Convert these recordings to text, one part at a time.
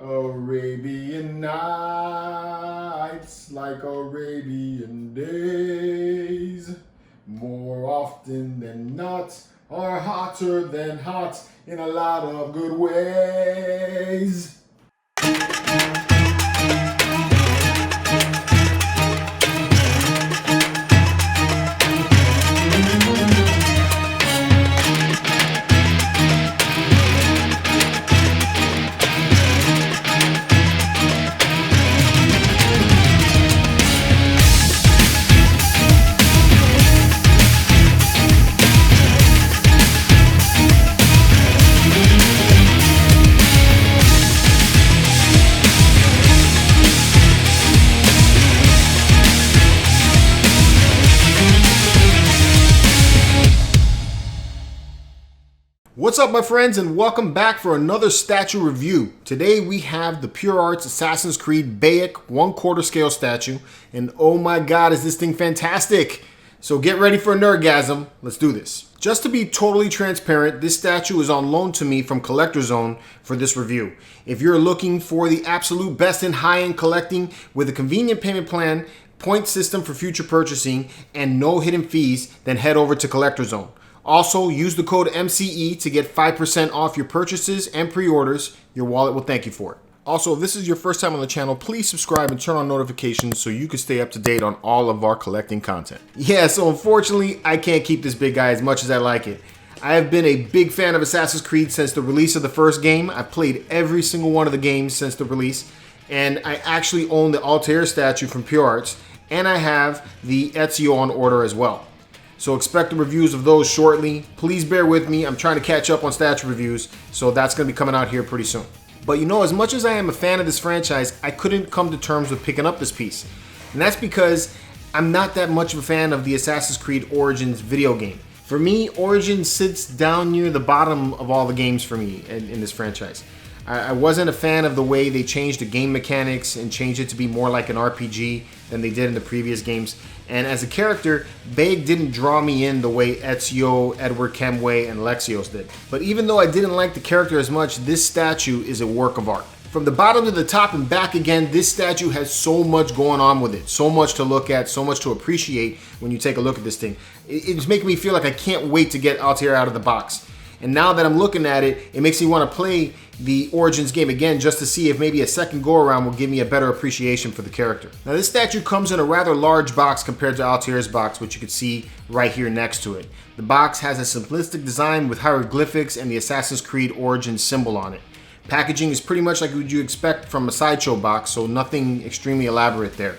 Arabian Nights, like Arabian days, more often than not, are hotter than hot in a lot of good ways. What's up, my friends, and welcome back for another statue review. Today we have the PureArts Assassin's Creed Bayek 1/4 scale statue, and oh my god, is this thing fantastic! So get ready for a nerdgasm. Let's do this. Just to be totally transparent, this statue is on loan to me from Collector Zone for this review. If you're looking for the absolute best in high-end collecting with a convenient payment plan, point system for future purchasing, and no hidden fees, then head over to Collector Zone. Also, use the code MCE to get 5% off your purchases and pre-orders. Your wallet will thank you for it. Also, if this is your first time on the channel, please subscribe and turn on notifications so you can stay up to date on all of our collecting content. Yeah, so unfortunately, I can't keep this big guy as much as I like it. I have been a big fan of Assassin's Creed since the release of the first game. I've played every single one of the games since the release, and I actually own the Altair statue from PureArts, and I have the Ezio on order as well. So expect the reviews of those shortly. Please bear with me. I'm trying to catch up on statue reviews, so that's going to be coming out here pretty soon. But you know, as much as I am a fan of this franchise, I couldn't come to terms with picking up this piece. And that's because I'm not that much of a fan of the Assassin's Creed Origins video game. For me, Origins sits down near the bottom of all the games for me in this franchise. I wasn't a fan of the way they changed the game mechanics and changed it to be more like an RPG than they did in the previous games. And as a character, Bayek didn't draw me in the way Ezio, Edward Kenway, and Lexios did. But even though I didn't like the character as much, this statue is a work of art. From the bottom to the top and back again, this statue has so much going on with it. So much to look at, so much to appreciate when you take a look at this thing. It's making me feel like I can't wait to get Altair out of the box. And now that I'm looking at it, it makes me want to play the Origins game again just to see if maybe a second go around will give me a better appreciation for the character. Now this statue comes in a rather large box compared to Altair's box, which you can see right here next to it. The box has a simplistic design with hieroglyphics and the Assassin's Creed Origins symbol on it. Packaging is pretty much like what you expect from a sideshow box, so nothing extremely elaborate there.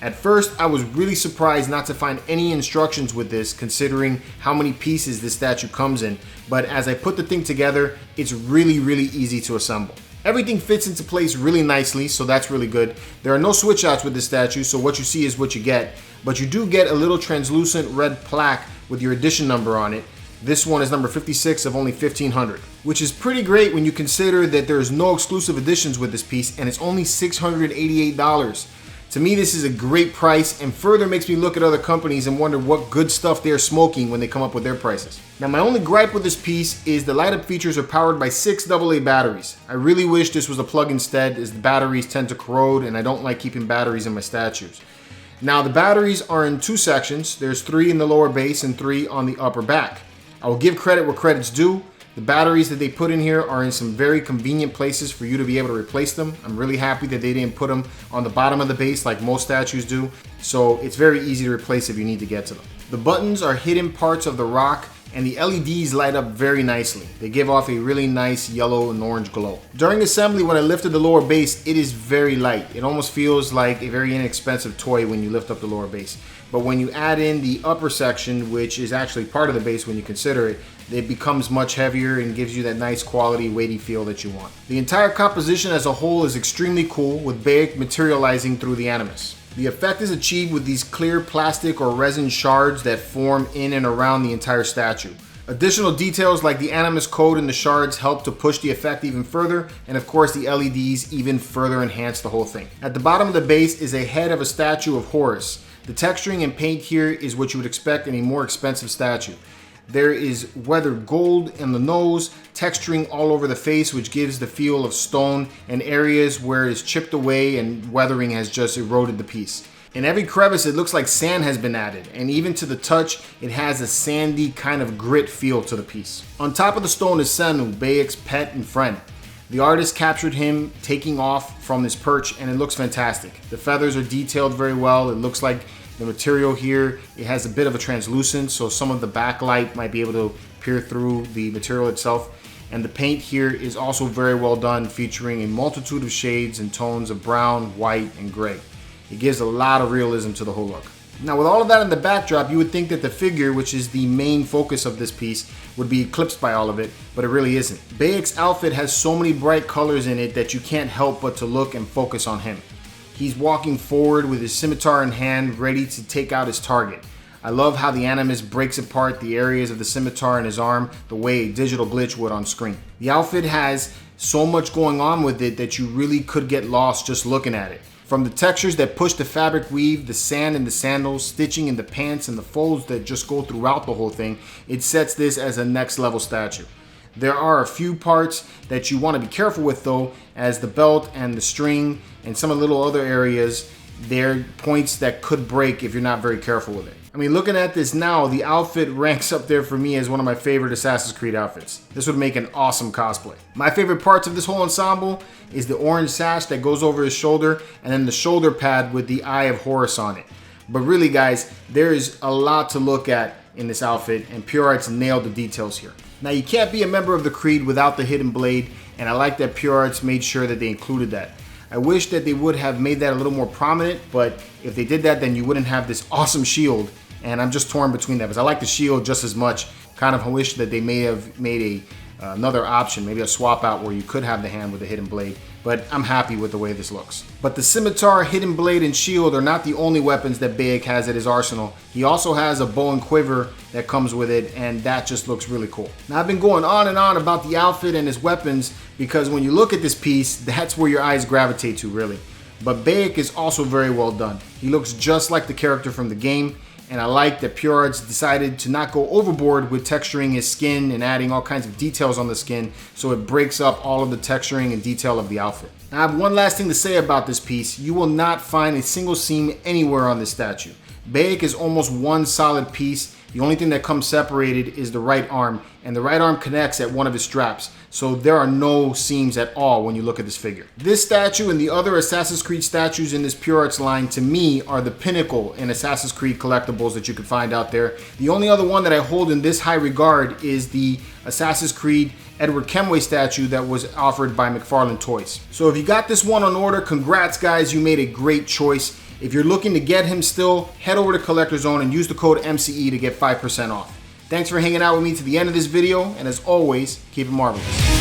At first, I was really surprised not to find any instructions with this, considering how many pieces this statue comes in, but as I put the thing together, it's really easy to assemble. Everything fits into place really nicely, so that's really good. There are no switch outs with this statue, so what you see is what you get, but you do get a little translucent red plaque with your edition number on it. This one is number 56 of only 1,500, which is pretty great when you consider that there is no exclusive editions with this piece, and it's only $688. To me, this is a great price and further makes me look at other companies and wonder what good stuff they're smoking when they come up with their prices. Now, my only gripe with this piece is the light-up features are powered by 6 AA batteries. I really wish this was a plug instead, as the batteries tend to corrode and I don't like keeping batteries in my statues. Now, the batteries are in 2 sections. There's 3 in the lower base and 3 on the upper back. I will give credit where credit's due. The batteries that they put in here are in some very convenient places for you to be able to replace them. I'm really happy that they didn't put them on the bottom of the base like most statues do, so it's very easy to replace if you need to get to them. The buttons are hidden parts of the rock, and the LEDs light up very nicely. They give off a really nice yellow and orange glow. During assembly, when I lifted the lower base, it is very light. It almost feels like a very inexpensive toy when you lift up the lower base. But when you add in the upper section, which is actually part of the base when you consider it, it becomes much heavier and gives you that nice quality weighty feel that you want. The entire composition as a whole is extremely cool, with Bayek materializing through the Animus. The effect is achieved with these clear plastic or resin shards that form in and around the entire statue. Additional details like the Animus code and the shards help to push the effect even further, and of course the LEDs even further enhance the whole thing. At the bottom of the base is a head of a statue of Horus. The texturing and paint here is what you would expect in a more expensive statue. There is weathered gold in the nose, texturing all over the face, which gives the feel of stone, and areas where it's chipped away and weathering has just eroded the piece. In every crevice, it looks like sand has been added, and even to the touch, it has a sandy kind of grit feel to the piece. On top of the stone is Senu, Bayek's pet and friend. The artist captured him taking off from his perch, and it looks fantastic. The feathers are detailed very well. It looks like the material here, it has a bit of a translucence, so some of the backlight might be able to peer through the material itself. And the paint here is also very well done, featuring a multitude of shades and tones of brown, white, and gray. It gives a lot of realism to the whole look. Now, with all of that in the backdrop, you would think that the figure, which is the main focus of this piece, would be eclipsed by all of it, but it really isn't. Bayek's outfit has so many bright colors in it that you can't help but to look and focus on him. He's walking forward with his scimitar in hand, ready to take out his target. I love how the Animus breaks apart the areas of the scimitar in his arm the way a digital glitch would on screen. The outfit has so much going on with it that you really could get lost just looking at it. From the textures that push the fabric weave, the sand in the sandals, stitching in the pants, and the folds that just go throughout the whole thing, it sets this as a next level statue. There are a few parts that you want to be careful with though, as the belt and the string and some of the little other areas, they're points that could break if you're not very careful with it. I mean, looking at this now, the outfit ranks up there for me as one of my favorite Assassin's Creed outfits. This would make an awesome cosplay. My favorite parts of this whole ensemble is the orange sash that goes over his shoulder and then the shoulder pad with the Eye of Horus on it. But really guys, there is a lot to look at in this outfit, and PureArts nailed the details here. Now, you can't be a member of the Creed without the hidden blade, and I like that PureArts made sure that they included that. I wish that they would have made that a little more prominent, but if they did that, then you wouldn't have this awesome shield, and I'm just torn between that because I like the shield just as much. Kind of wish that they may have made another option, maybe a swap out where you could have the hand with the hidden blade, but I'm happy with the way this looks. But the scimitar, hidden blade, and shield are not the only weapons that Bayek has at his arsenal. He also has a bow and quiver that comes with it, and that just looks really cool. Now, I've been going on and on about the outfit and his weapons because when you look at this piece, that's where your eyes gravitate to, really. But Bayek is also very well done. He looks just like the character from the game, and I like that PureArts decided to not go overboard with texturing his skin and adding all kinds of details on the skin, so it breaks up all of the texturing and detail of the outfit. Now, I have one last thing to say about this piece. You will not find a single seam anywhere on this statue. Bayek is almost one solid piece. The only thing that comes separated is the right arm, and the right arm connects at one of his straps. So there are no seams at all when you look at this figure. This statue and the other Assassin's Creed statues in this PureArts line, to me, are the pinnacle in Assassin's Creed collectibles that you could find out there. The only other one that I hold in this high regard is the Assassin's Creed Edward Kenway statue that was offered by McFarlane Toys. So if you got this one on order, congrats guys, you made a great choice. If you're looking to get him still, head over to Collector Zone and use the code MCE to get 5% off. Thanks for hanging out with me to the end of this video, and as always, keep it marvelous.